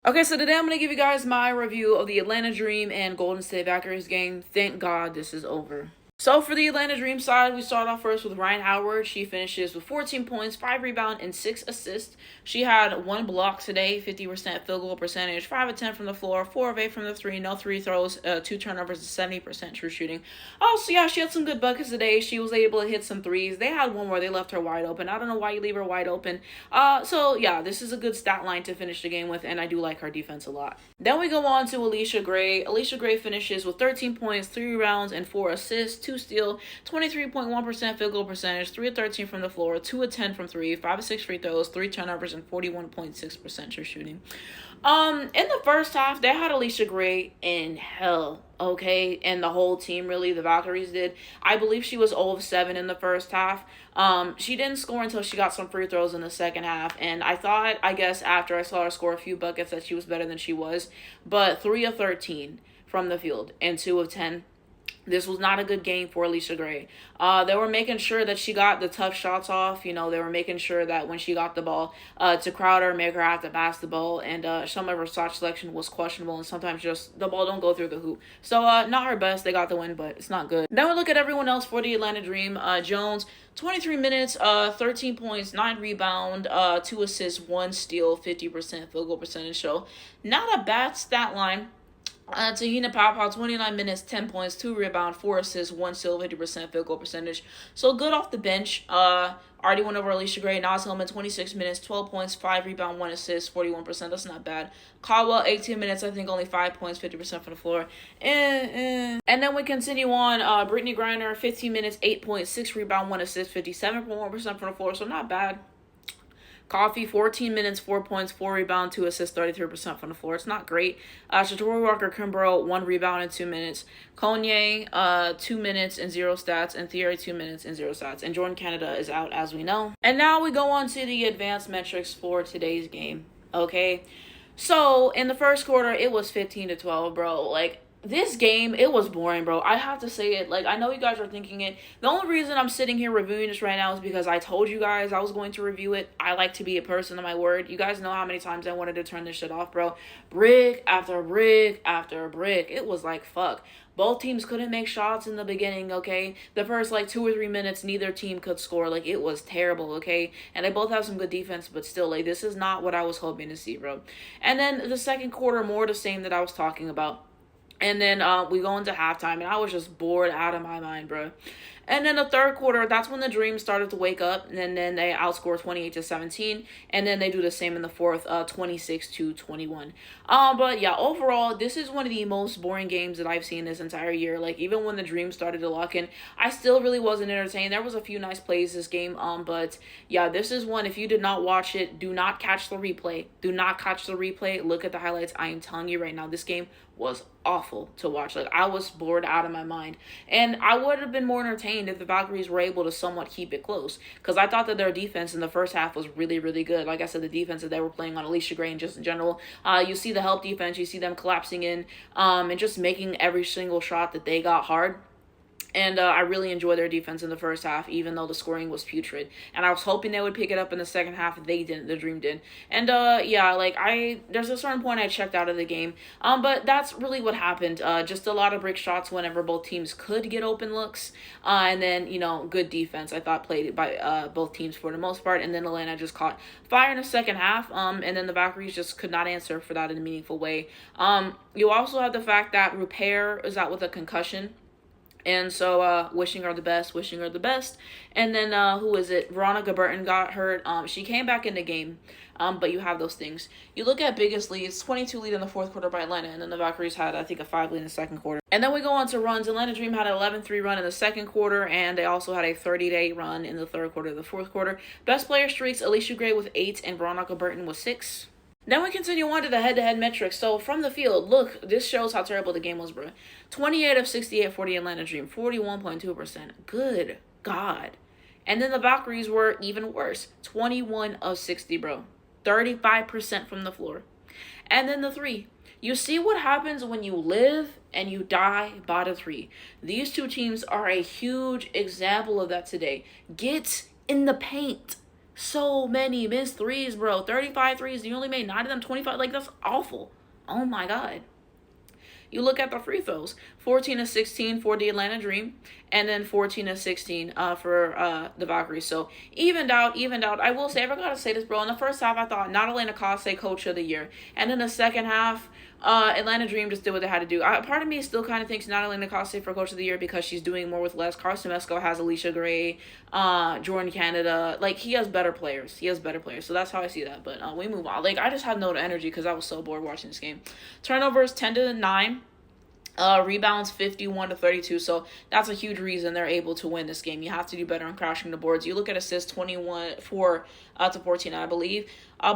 Okay, so today I'm going to give you guys my review of the Atlanta Dream and Golden State Valkyries game. Thank God this is over. So for the Atlanta Dream side, we start off first with Ryan Howard. She finishes with 14 points, 5 rebounds, and 6 assists. She had 1 block today, 50% field goal percentage, 5 of 10 from the floor, 4 of 8 from the 3, no 3 throws, 2 turnovers, and 70% true shooting. Also, yeah, she had some good buckets today. She was able to hit some threes. They had one where they left her wide open. I don't know why you leave her wide open. So yeah, this is a good stat line to finish the game with, and I do like her defense a lot. Then we go on to Alicia Gray. Alicia Gray finishes with 13 points, 3 rebounds, and 4 assists, 2 steals, 23.1% field goal percentage, 3 of 13 from the floor, 2 of 10 from 3, 5 of 6 free throws, 3 turnovers, and 41.6% true shooting. In the first half, they had Alicia Gray in hell, okay? And the whole team, really, the Valkyries did. I believe she was 0 of 7 in the first half. She didn't score until she got some free throws in the second half. And I guess, after I saw her score a few buckets that she was better than she was. But 3 of 13 from the field and 2 of 10. This was not a good game for Alicia Gray. They were making sure that she got the tough shots off. You know, they were making sure that when she got the ball to crowd her, make her have to pass the ball. And some of her shot selection was questionable. And sometimes just the ball don't go through the hoop. So not her best. They got the win, but it's not good. Then we look at everyone else for the Atlanta Dream. Jones, 23 minutes, 13 points, 9 rebound, 2 assists, 1 steal, 50% field goal percentage. So not a bad stat line. Tahina Papa, 29 minutes, 10 points, 2 rebounds, 4 assists, 1 steal, 50% field goal percentage. So good off the bench. Already went over Alicia Gray. Naz Hillman, 26 minutes, 12 points, 5 rebounds, 1 assist, 41%. That's not bad. Caldwell, 18 minutes, I think only 5 points, 50% from the floor. And then we continue on. Brittany Griner, 15 minutes, 8 points, 6 rebounds, 1 assist, 57.1% from the floor. So not bad. Coffee, 14 minutes, 4 points, 4 rebounds, 2 assists, 33% from the floor. It's not great. Shatori Walker Kimbrough, 1 rebound in 2 minutes. Kanye, 2 minutes and 0 stats. And Thierry, 2 minutes and 0 stats. And Jordan Canada is out, as we know. And now we go on to the advanced metrics for today's game. Okay? So, in the first quarter, it was 15-12, bro. Like, this game, it was boring, bro. I have to say it. Like, I know you guys are thinking it. The only reason I'm sitting here reviewing this right now is because I told you guys I was going to review it. I like to be a person of my word. You guys know how many times I wanted to turn this shit off, bro. Brick after brick after brick. It was like, fuck. Both teams couldn't make shots in the beginning, okay? The first, 2 or 3 minutes, neither team could score. Like, it was terrible, okay? And they both have some good defense, but still, this is not what I was hoping to see, bro. And then the second quarter, more the same that I was talking about. And then we go into halftime, and I was just bored out of my mind, bro. And then the third quarter, that's when the Dream started to wake up, and then they outscore 28-17, and then they do the same in the fourth, 26-21. But yeah, overall, this is one of the most boring games that I've seen this entire year. Like, even when the Dream started to lock in, I still really wasn't entertained. There was a few nice plays this game, but yeah, this is one, if you did not watch it, do not catch the replay. Do not catch the replay. Look at the highlights. I am telling you right now, this game was awful to watch. Like, I was bored out of my mind. And I would have been more entertained if the Valkyries were able to somewhat keep it close. Because I thought that their defense in the first half was really, really good. Like I said, the defense that they were playing on Alicia Gray and just in general. You see the help defense. You see them collapsing in and just making every single shot that they got hard. And I really enjoyed their defense in the first half, even though the scoring was putrid. And I was hoping they would pick it up in the second half. They didn't. The Dream did. And yeah, there's a certain point I checked out of the game. But that's really what happened. Just a lot of brick shots whenever both teams could get open looks. And then, good defense, I thought, played by both teams for the most part. And then Atlanta just caught fire in the second half. And then the Valkyries just could not answer for that in a meaningful way. You also have the fact that Repair is out with a concussion. And so, wishing her the best. And then, who is it? Veronica Burton got hurt. She came back in the game. But you have those things. You look at biggest leads, 22 lead in the fourth quarter by Atlanta. And then the Valkyries had, I think, a 5 lead in the second quarter. And then we go on to runs. Atlanta Dream had an 11-3 run in the second quarter. And they also had a 30-8 run in the third quarter of the fourth quarter. Best player streaks, Alicia Gray with 8 and Veronica Burton with 6. Then we continue on to the head-to-head metrics. So, from the field, look, this shows how terrible the game was, bro. 28 of 68 for the Atlanta Dream, 41.2%. Good God. And then the Valkyries were even worse. 21 of 60, bro. 35% from the floor. And then the 3. You see what happens when you live and you die by the 3. These two teams are a huge example of that today. Get in the paint. So many missed threes, bro. 35 threes. You only made 9 of them, 25. Like, that's awful. Oh my God. You look at the free throws, 14 to 16 for the Atlanta Dream, and then 14 to 16 for the Valkyries. So evened out. I will say, I gotta say this, bro. In the first half, I thought not Atlanta Coste Coach of the Year, and in the second half, Atlanta Dream just did what they had to do. Part of me still kind of thinks not Atlanta Coste for Coach of the Year because she's doing more with less. Carson Mesco has Alicia Gray, Jordan Canada. Like, he has better players. So that's how I see that. But we move on. Like, I just have no energy because I was so bored watching this game. Turnovers 10 to 9. Rebounds 51 to 32, so that's a huge reason they're able to win this game. You have to do better on crashing the boards. You look at assists 4 to 14, I believe.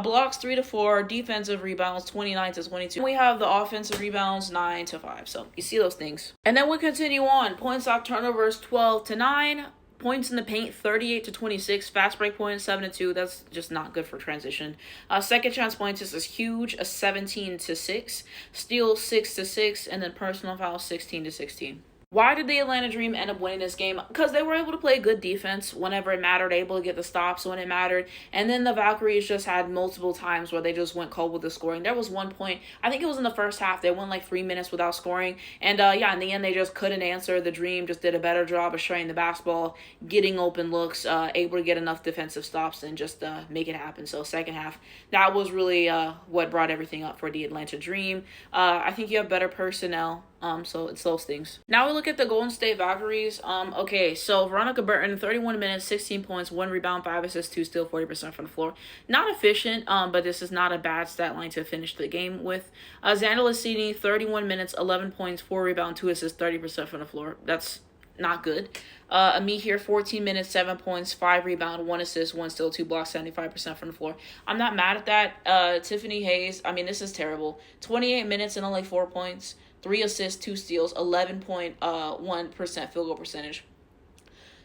Blocks 3 to 4, defensive rebounds 29 to 22. We have the offensive rebounds 9 to 5. So you see those things. And then we continue on. Points off turnovers 12 to 9. Points in the paint 38 to 26. Fast break points 7 to 2. That's just not good for transition. Second chance points is huge, a 17 to 6. Steals 6 to 6, and then personal fouls 16 to 16. Why did the Atlanta Dream end up winning this game? Because they were able to play good defense whenever it mattered, able to get the stops when it mattered. And then the Valkyries just had multiple times where they just went cold with the scoring. There was one point, I think it was in the first half, they went like 3 minutes without scoring. And in the end, they just couldn't answer. The Dream just did a better job of sharing the basketball, getting open looks, able to get enough defensive stops and just make it happen. So second half, that was really what brought everything up for the Atlanta Dream. I think you have better personnel. So it's those things. Now we look at the Golden State Valkyries. Okay, so Veronica Burton, 31 minutes, 16 points, 1 rebound, 5 assists, 2 steals, 40% from the floor. Not efficient, but this is not a bad stat line to finish the game with. Xander Lassini, 31 minutes, 11 points, 4 rebound, 2 assists, 30% from the floor. That's not good. Amit here, 14 minutes, 7 points, 5 rebound, 1 assist, 1 steal, 2 blocks, 75% from the floor. I'm not mad at that. Tiffany Hayes, I mean, this is terrible. 28 minutes and only 4 points. 3 assists, 2 steals, 11.1% field goal percentage.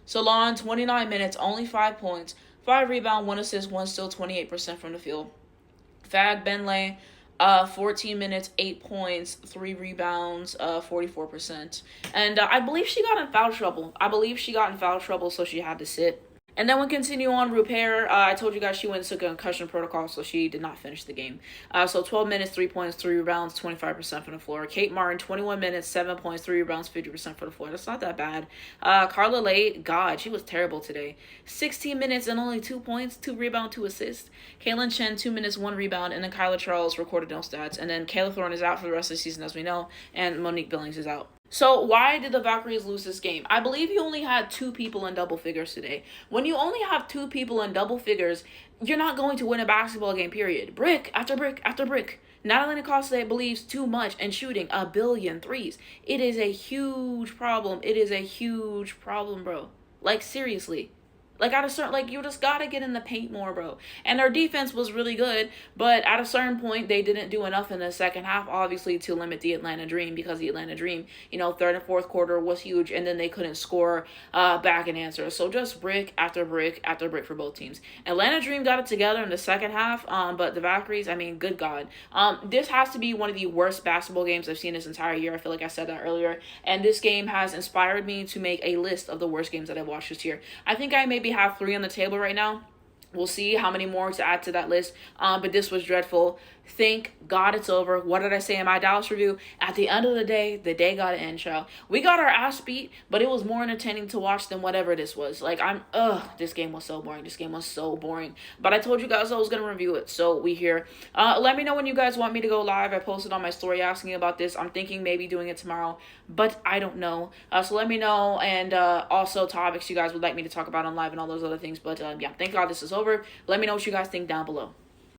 Solon, 29 minutes, only 5 points, 5 rebound, 1 assist, 1 steal, 28% from the field. Fag Benley, 14 minutes, 8 points, 3 rebounds, 44%. And I believe she got in foul trouble. So she had to sit. And then we continue on. Repair, I told you guys she went into concussion protocol, so she did not finish the game. So 12 minutes, 3 points, 3 rebounds, 25% from the floor. Kate Martin, 21 minutes, 7 points, 3 rebounds, 50% from the floor. That's not that bad. Carla Late, God, she was terrible today. 16 minutes and only 2 points, 2 rebounds, 2 assists. Kaylin Chen, 2 minutes, 1 rebound, and then Kyla Charles recorded no stats. And then Kayla Thorne is out for the rest of the season, as we know, and Monique Billings is out. So why did the Valkyries lose this game? I believe you only had 2 people in double figures today. When you only have 2 people in double figures, you're not going to win a basketball game, period. Brick after brick after brick. Natalie Coste believes too much in shooting 1 billion threes. It is a huge problem. Bro. Like, seriously. Like, at a certain, like, you just gotta get in the paint more, bro. And their defense was really good, but at a certain point, they didn't do enough in the second half, obviously, to limit the Atlanta Dream, because the Atlanta Dream, third and fourth quarter was huge, and then they couldn't score back and answer. So just brick after brick after brick for both teams. Atlanta Dream got it together in the second half, but the Valkyries, I mean, good God. This has to be one of the worst basketball games I've seen this entire year. I feel like I said that earlier. And this game has inspired me to make a list of the worst games that I've watched this year. I think I maybe have 3 on the table right now. We'll see how many more to add to that list. But this was dreadful. Thank God it's over. What did I say in my Dallas review? At the end of the day got to end, child. We got our ass beat, but it was more entertaining to watch than whatever this was. Like, this game was so boring. But I told you guys I was going to review it, so we here. Let me know when you guys want me to go live. I posted on my story asking about this. I'm thinking maybe doing it tomorrow, but I don't know. So let me know, and also topics you guys would like me to talk about on live and all those other things. But yeah, thank God this is over. Let me know what you guys think down below.